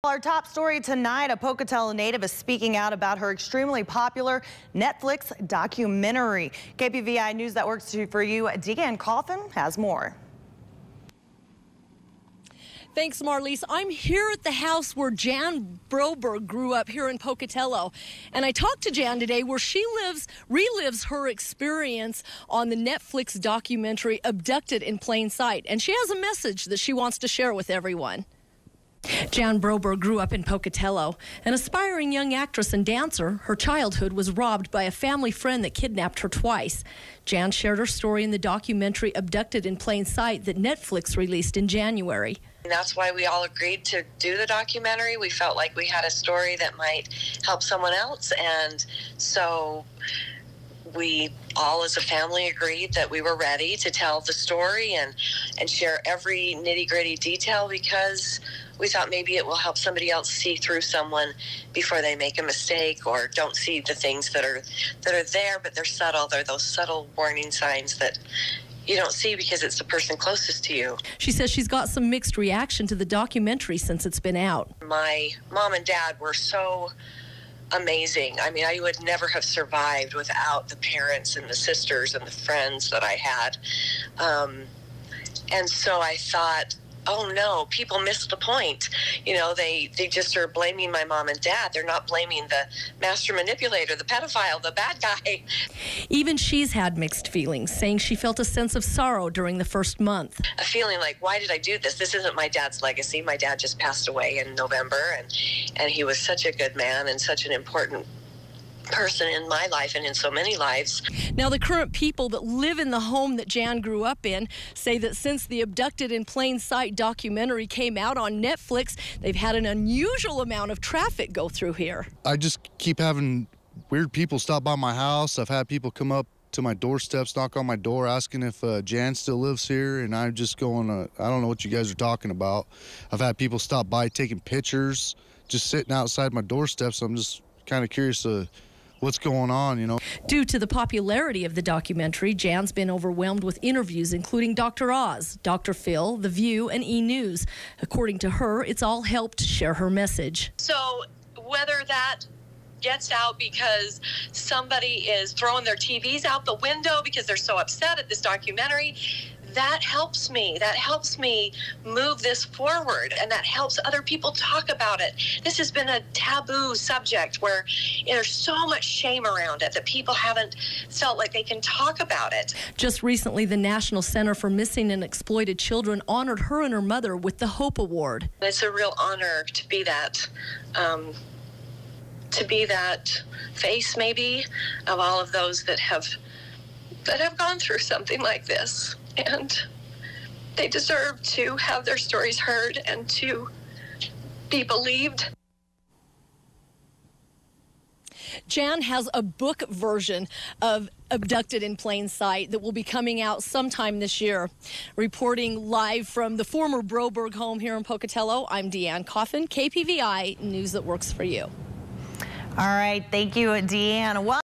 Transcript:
Our top story tonight, a Pocatello native is speaking out about her extremely popular Netflix documentary. KPVI News that works for you, Jan Broberg has more. Thanks, Marlise. I'm here at the house where Jan Broberg grew up here in Pocatello. And I talked to Jan today where she relives her experience on the Netflix documentary Abducted in Plain Sight. And she has a message that she wants to share with everyone. Jan Broberg grew up in Pocatello. An aspiring young actress and dancer, her childhood was robbed by a family friend that kidnapped her twice. Jan shared her story in the documentary Abducted in Plain Sight that Netflix released in January. And that's why we all agreed to do the documentary. We felt like we had a story that might help someone else, and so we all as a family agreed that we were ready to tell the story and share every nitty-gritty detail, because we thought maybe it will help somebody else see through someone before they make a mistake or don't see the things that are there, but they're subtle. They're those subtle warning signs that you don't see because it's the person closest to you. She says she's got some mixed reaction to the documentary since it's been out. My mom and dad were so amazing. I mean, I would never have survived without the parents and the sisters and the friends that I had. And so I thought, oh no, people missed the point. You know, they just are blaming my mom and dad. They're not blaming the master manipulator, the pedophile, the bad guy. Even she's had mixed feelings, saying she felt a sense of sorrow during the first month. A feeling like, why did I do this? This isn't my dad's legacy. My dad just passed away in November, and he was such a good man and such an important person in my life and in so many lives. Now, the current people that live in the home that Jan grew up in say that since the Abducted in Plain Sight documentary came out on Netflix, they've had an unusual amount of traffic go through here. I just keep having weird people stop by my house. I've had people come up to my doorsteps, knock on my door, asking if Jan still lives here, and I'm just going, I don't know what you guys are talking about. I've had people stop by taking pictures, just sitting outside my doorsteps. I'm just kind of curious what's going on, you know. Due to the popularity of the documentary, Jan's been overwhelmed with interviews, including Dr. Oz, Dr. Phil, The View, and E! News. According to her, it's all helped share her message. So whether that gets out because somebody is throwing their TVs out the window because they're so upset at this documentary, that helps me. That helps me move this forward, and that helps other people talk about it. This has been a taboo subject where there's so much shame around it that people haven't felt like they can talk about it. Just recently, the National Center for Missing and Exploited Children honored her and her mother with the Hope Award. It's a real honor to be that face, maybe, of all of those that have gone through something like this. And they deserve to have their stories heard and to be believed. Jan has a book version of Abducted in Plain Sight that will be coming out sometime this year. Reporting live from the former Broberg home here in Pocatello, I'm Jan Broberg, KPVI News that works for you. All right, thank you, Deanne.